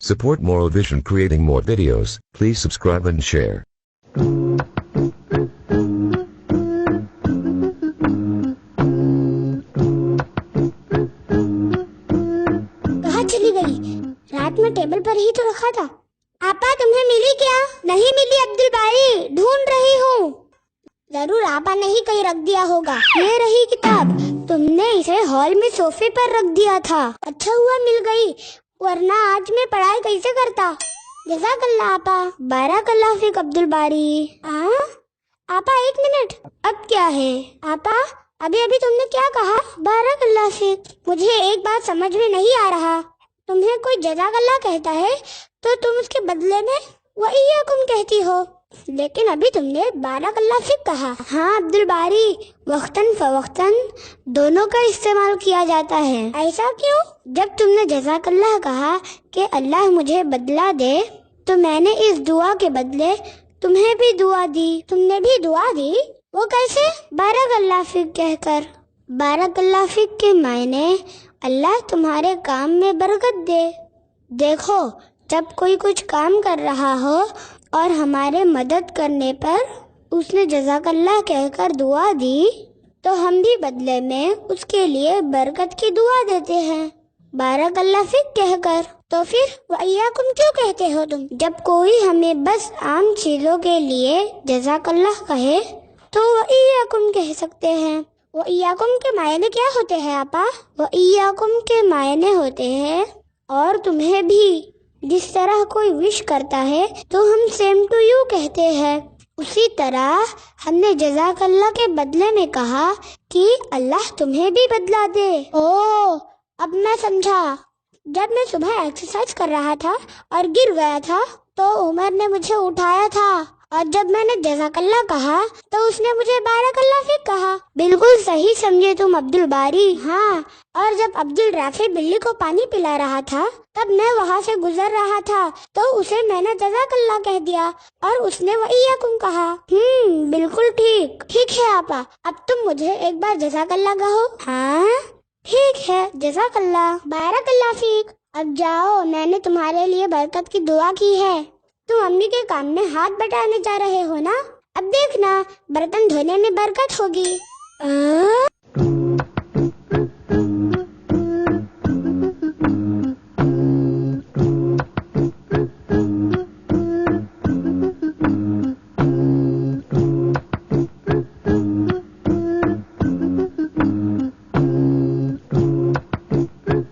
Support Moral Vision creating more videos. Please subscribe and share. कहाँ चली गई? रात में टेबल पर ही तो रखा था। आपा तुम्हें मिली क्या? नहीं मिली अब्दुल बारी, ढूंढ रही हूँ। जरूर आपा ने ही कहीं रख दिया होगा। ये रही किताब, तुमने इसे हॉल में सोफे पर रख दिया था। अच्छा हुआ मिल गई, वरना आज मैं पढ़ाई कैसे करता। जज़ाकल्लाह आपा। बारकल्लाह फीक अब्दुल बारी। आपा एक मिनट, अब क्या है? आपा अभी अभी तुमने क्या कहा? बारकल्लाह फीक। मुझे एक बात समझ में नहीं आ रहा। तुम्हें कोई जज़ाकल्लाह कहता है तो तुम उसके बदले में वइयकुम कहती हो, लेकिन अभी तुमने बारकल्लाह फीक कहा। हाँ अब्दुल बारी, वक्तन फवक्तन दोनों का इस्तेमाल किया जाता है। ऐसा क्यों? जब तुमने जज़ाकल्लाह कहा कि अल्लाह मुझे बदला दे, तो मैंने इस दुआ के बदले तुम्हें भी दुआ दी। तुमने भी दुआ दी? वो कैसे? बारकल्लाह फीक कहकर। बारकल्लाह फीक के मायने अल्लाह तुम्हारे काम में बरकत दे। देखो, जब कोई कुछ काम कर रहा हो और हमारे मदद करने पर उसने जज़ाकल्लाह कहकर दुआ दी, तो हम भी बदले में उसके लिए बरकत की दुआ देते हैं बारकल्लाह फीक कहकर। तो फिर वइयकुम क्यों कहते हो तुम? जब कोई हमें बस आम चीजों के लिए जज़ाकल्लाह कहे तो वइयकुम कह सकते हैं। वइयकुम के मायने क्या होते हैं आपा? वइयकुम के मायने होते हैं और तुम्हें भी। जिस तरह कोई विश करता है तो हम सेम टू यू कहते हैं, उसी तरह हमने जज़ाकल्लाह के बदले में कहा कि अल्लाह तुम्हें भी बदला दे। ओह, अब मैं समझा। जब मैं सुबह एक्सरसाइज कर रहा था और गिर गया था तो उमर ने मुझे उठाया था, और जब मैंने जज़ाकल्लाह कहा तो उसने मुझे बारकल्लाह फीक कहा। बिल्कुल सही समझे तुम अब्दुल बारी। हाँ, और जब अब्दुल राफी बिल्ली को पानी पिला रहा था तब मैं वहाँ से गुजर रहा था तो उसे मैंने जज़ाकल्लाह कह दिया और उसने वइयकुम कहा। बिल्कुल ठीक। ठीक है आपा, अब तुम मुझे एक बार जज़ाकल्लाह कहो। हाँ ठीक है, जज़ाकल्लाह। बारकल्लाह फीक। अब जाओ, मैंने तुम्हारे लिए बरकत की दुआ की है। तुम अम्मी के काम में हाथ बटाने जा रहे हो ना? अब देखना, बर्तन धोने में बरकत होगी।